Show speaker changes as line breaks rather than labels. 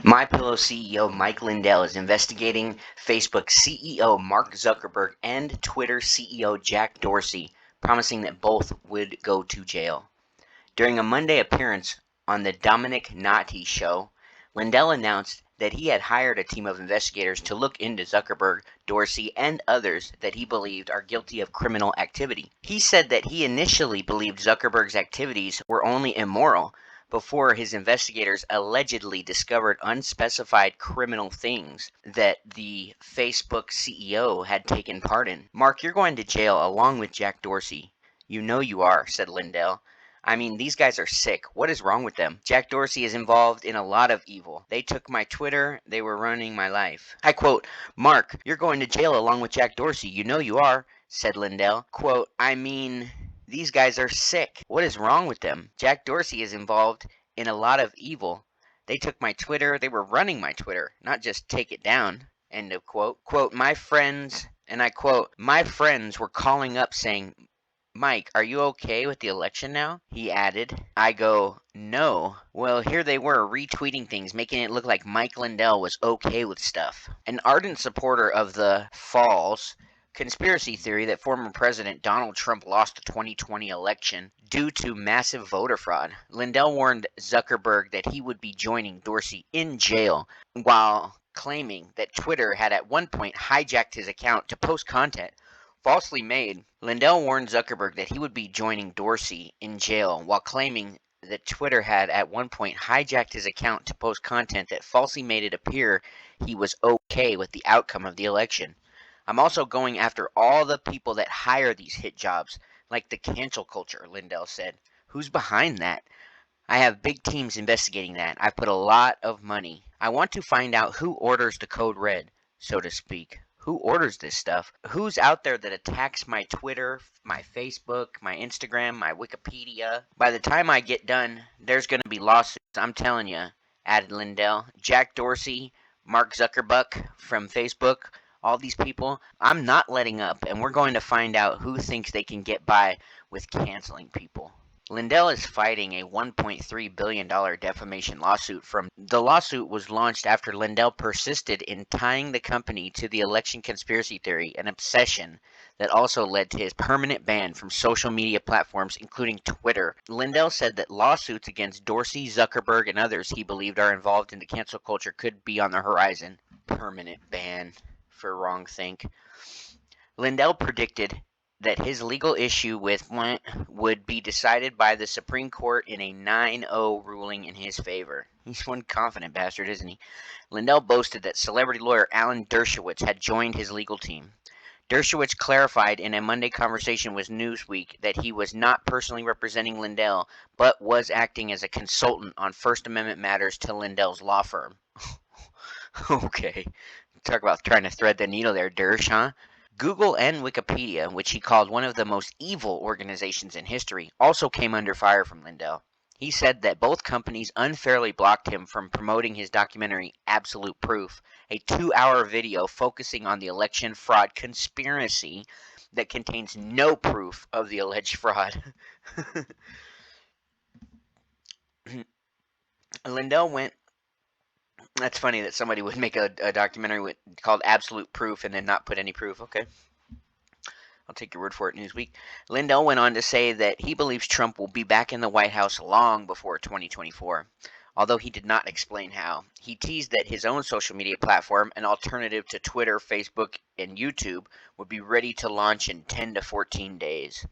MyPillow CEO Mike Lindell is investigating Facebook CEO Mark Zuckerberg and Twitter CEO Jack Dorsey, promising that both would go to jail. During a Monday appearance on the Dominic Nati show, Lindell announced that he had hired a team of investigators to look into Zuckerberg, Dorsey, and others that he believed are guilty of criminal activity. He said that he initially believed Zuckerberg's activities were only immoral, before his investigators allegedly discovered unspecified criminal things that the Facebook CEO had taken part in. "Mark, you're going to jail along with Jack Dorsey. You know you are," said Lindell. "I mean, these guys are sick. What is wrong with them? Jack Dorsey is involved in a lot of evil. They took my Twitter. They were running my life." I quote, "Mark, you're going to jail along with Jack Dorsey. You know you are," said Lindell. Quote, "I mean, these guys are sick. What is wrong with them? Jack Dorsey is involved in a lot of evil. They took my Twitter. They were running my Twitter, not just take it down." End of quote. Quote, "My friends," and I quote, "my friends were calling up saying, 'Mike, are you okay with the election now?'" He added. I go, "No." Well, here they were retweeting things, making it look like Mike Lindell was okay with stuff. An ardent supporter of the false conspiracy theory that former President Donald Trump lost the 2020 election due to massive voter fraud, Lindell warned Zuckerberg that he would be joining Dorsey in jail, while claiming that Twitter had at one point hijacked his account to post content falsely made. Lindell warned Zuckerberg that he would be joining Dorsey in jail, while claiming that Twitter had at one point hijacked his account to post content that falsely made it appear he was okay with the outcome of the election. "I'm also going after all the people that hire these hit jobs, like the cancel culture," Lindell said. "Who's behind that? I have big teams investigating that. I've put a lot of money. I want to find out who orders the code red, so to speak. Who orders this stuff? Who's out there that attacks my Twitter, my Facebook, my Instagram, my Wikipedia? By the time I get done, there's going to be lawsuits, I'm telling you," added Lindell. "Jack Dorsey, Mark Zuckerberg from Facebook, all these people, I'm not letting up, and we're going to find out who thinks they can get by with canceling people." Lindell is fighting a $1.3 billion defamation lawsuit. The lawsuit was launched after Lindell persisted in tying the company to the election conspiracy theory, an obsession that also led to his permanent ban from social media platforms, including Twitter. Lindell said that lawsuits against Dorsey, Zuckerberg, and others he believed are involved in the cancel culture could be on the horizon. Permanent ban for wrongthink. Lindell predicted that his legal issue with would be decided by the Supreme Court in a 9-0 ruling in his favor. He's one confident bastard, isn't he? Lindell boasted that celebrity lawyer Alan Dershowitz had joined his legal team. Dershowitz clarified in a Monday conversation with Newsweek that he was not personally representing Lindell, but was acting as a consultant on First Amendment matters to Lindell's law firm. Okay, talk about trying to thread the needle there, Dersh, huh? Google and Wikipedia, which he called one of the most evil organizations in history, also came under fire from Lindell. He said that both companies unfairly blocked him from promoting his documentary Absolute Proof, a 2-hour video focusing on the election fraud conspiracy that contains no proof of the alleged fraud. Lindell went... That's funny that somebody would make a documentary called Absolute Proof and then not put any proof. Okay. I'll take your word for it, Newsweek. Lindell went on to say that he believes Trump will be back in the White House long before 2024, although he did not explain how. He teased that his own social media platform, an alternative to Twitter, Facebook, and YouTube, would be ready to launch in 10 to 14 days.